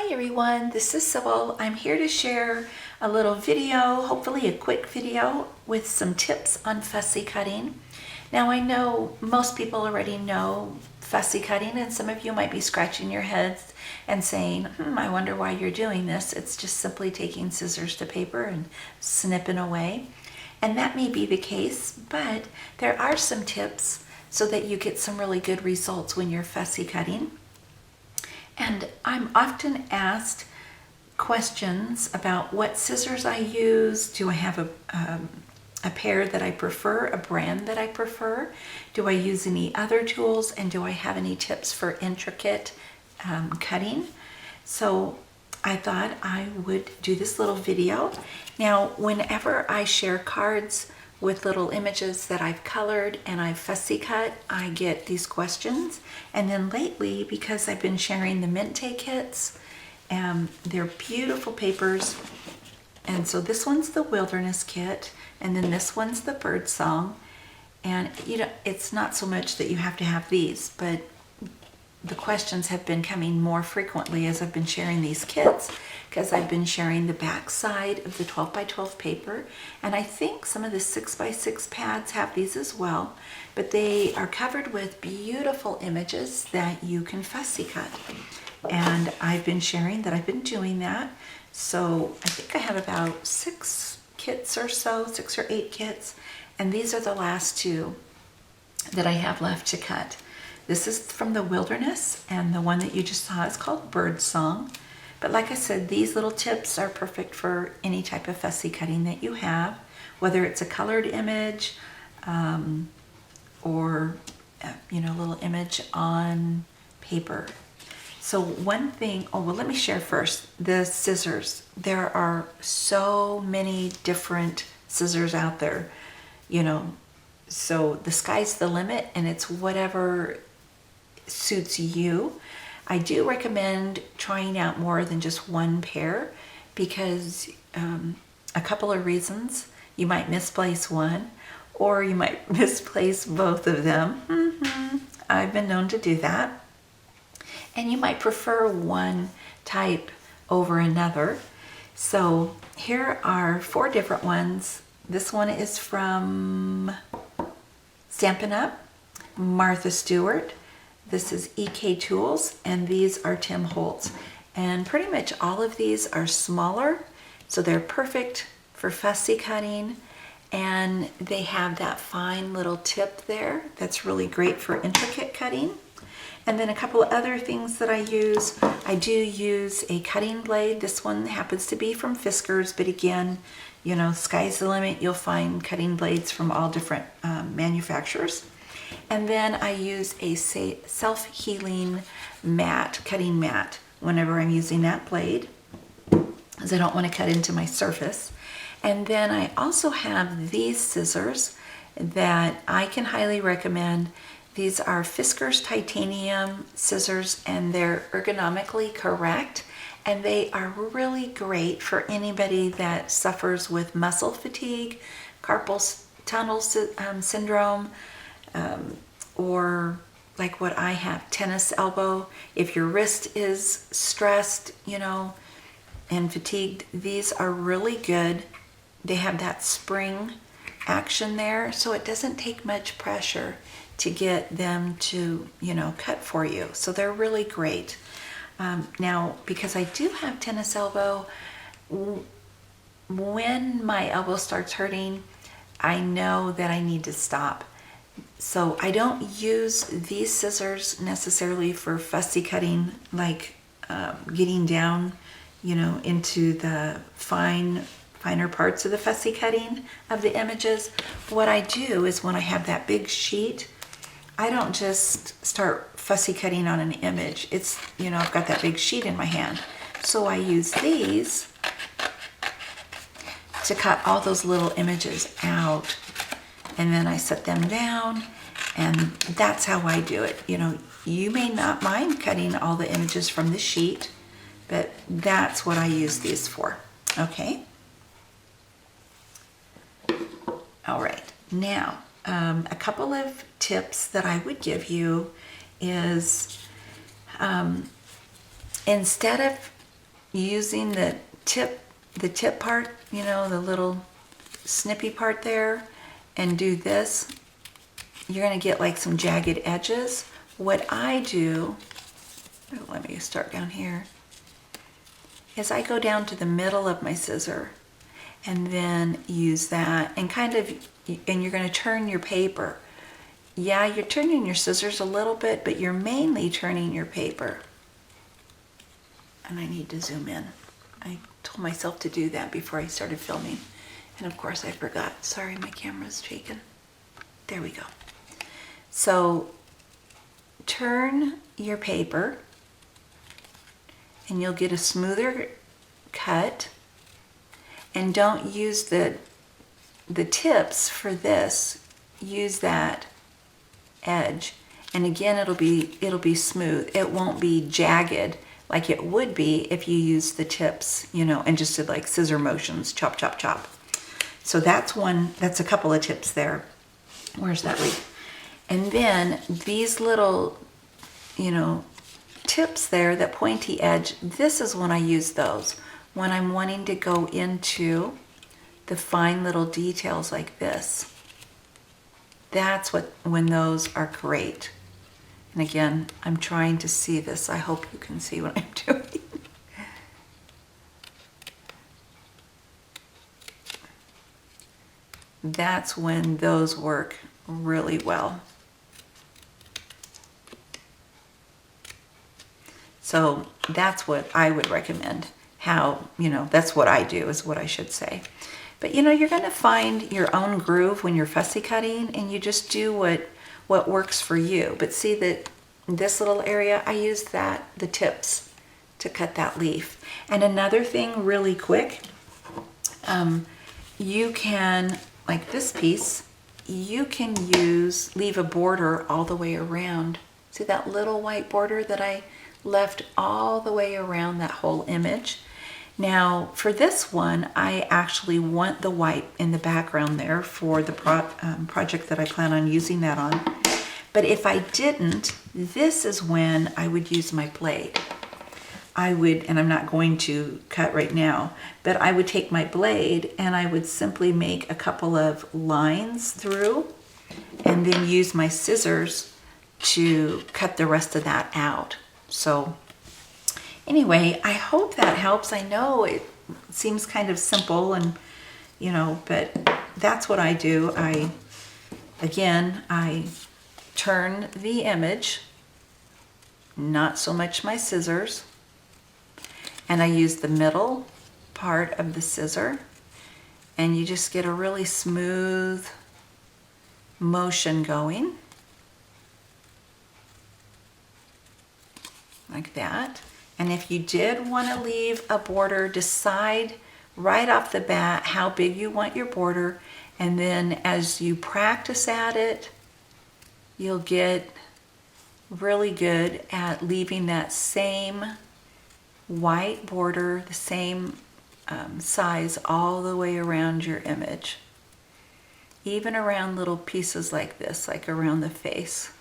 Hi everyone, this is Sybil. I'm here to share a little video, hopefully a quick video with some tips on fussy cutting. Now I know most people already know fussy cutting, and some of you might be scratching your heads and saying, I wonder why you're doing this. It's just simply taking scissors to paper and snipping away. And that may be the case, but there are some tips so that you get some really good results when you're fussy cutting. And I'm often asked questions about what scissors I use. Do I have a pair that I prefer, a brand that I prefer? Do I use any other tools? And do I have any tips for intricate cutting? So I thought I would do this little video. Now, whenever I share cards with little images that I've colored and I've fussy cut, I get these questions. And then lately, because I've been sharing the Minte kits, they're beautiful papers. And so this one's the Wilderness kit, and then this one's the Bird Song. And it's not so much that you have to have these, but the questions have been coming more frequently as I've been sharing these kits, because I've been sharing the back side of the 12 by 12 paper, and I think some of the 6 by 6 pads have these as well, but they are covered with beautiful images that you can fussy cut. And I've been sharing that I've been doing that. So I think I have about 6 kits or so, 6 or 8 kits, and these are the last 2 that I have left to cut. This is from the Wilderness, and the one that you just saw is called Bird Song. But like I said, these little tips are perfect for any type of fussy cutting that you have, whether it's a colored image or a little image on paper. So one thing, let me share first the scissors. There are so many different scissors out there, so the sky's the limit, and it's whatever suits you. I do recommend trying out more than just one pair, because a couple of reasons. You might misplace one, or you might misplace both of them. I've been known to do that. And you might prefer one type over another. So here are 4 different ones. This one is from Stampin' Up, Martha Stewart. This is EK Tools, and these are Tim Holtz. And pretty much all of these are smaller, so they're perfect for fussy cutting, and they have that fine little tip there that's really great for intricate cutting. And then a couple of other things that I use. I do use a cutting blade. This one happens to be from Fiskars, but again, sky's the limit. You'll find cutting blades from all different manufacturers. And then I use a self-healing mat, cutting mat, whenever I'm using that blade, because I don't want to cut into my surface. And then I also have these scissors that I can highly recommend. These are Fiskars titanium scissors, and they're ergonomically correct, and they are really great for anybody that suffers with muscle fatigue, carpal tunnel syndrome, or like what I have, tennis elbow. If your wrist is stressed, and fatigued, these are really good. They have that spring action there, so it doesn't take much pressure to get them to, cut for you. So they're really great. Now, because I do have tennis elbow, when my elbow starts hurting, I know that I need to stop. So I don't use these scissors necessarily for fussy cutting, like getting down, into the finer parts of the fussy cutting of the images. What I do is when I have that big sheet, I don't just start fussy cutting on an image. It's, I've got that big sheet in my hand. So I use these to cut all those little images out. And then I set them down, and that's how I do it. You may not mind cutting all the images from the sheet, but that's what I use these for. Okay. All right. Now, a couple of tips that I would give you is instead of using the tip part, you know, the little snippy part there, and do this, you're going to get like some jagged edges. What I do, let me start down here, is I go down to the middle of my scissor and then use that and and you're going to turn your paper. Yeah, you're turning your scissors a little bit, but you're mainly turning your paper. And I need to zoom in. I told myself to do that before I started filming. And of course I forgot. Sorry, my camera's shaking. There we go. So turn your paper and you'll get a smoother cut. And don't use the tips for this. Use that edge. And again, it'll be smooth. It won't be jagged like it would be if you use the tips, you know, and just did like scissor motions, chop, chop, chop. So that's a couple of tips there. Where's that leaf? And then these little, you know, tips there, that pointy edge, this is when I use those. When I'm wanting to go into the fine little details like this. That's when those are great. And again, I'm trying to see this. I hope you can see what I'm doing. That's when those work really well. So that's what I would recommend. How, you know, that's what I do, is what I should say. But you know, you're going to find your own groove when you're fussy cutting, and you just do what works for you. But see that this little area, I use the tips to cut that leaf. And another thing really quick, you can, like this piece, you can leave a border all the way around. See that little white border that I left all the way around that whole image? Now for this one, I actually want the white in the background there for the project that I plan on using that on. But if I didn't, this is when I would use my blade. I would, and I'm not going to cut right now, but I would take my blade and I would simply make a couple of lines through and then use my scissors to cut the rest of that out. So anyway, I hope that helps. I know it seems kind of simple, and you know, but that's what I do. I turn the image, not so much my scissors, and I use the middle part of the scissor, and you just get a really smooth motion going like that. And if you did want to leave a border, decide right off the bat how big you want your border, and then as you practice at it, you'll get really good at leaving that same white border, the same size all the way around your image. Even around little pieces like this, like around the face.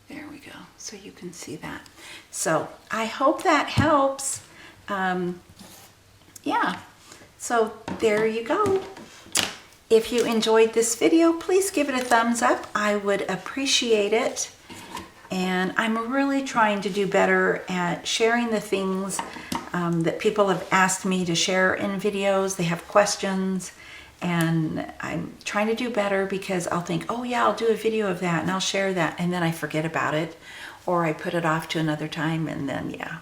There we go, so you can see that. So I hope that helps. Yeah, so there you go. If you enjoyed this video, please give it a thumbs up. I would appreciate it. And I'm really trying to do better at sharing the things that people have asked me to share in videos. They have questions, and I'm trying to do better, because I'll think, oh yeah, I'll do a video of that and I'll share that, and then I forget about it, or I put it off to another time, and then yeah.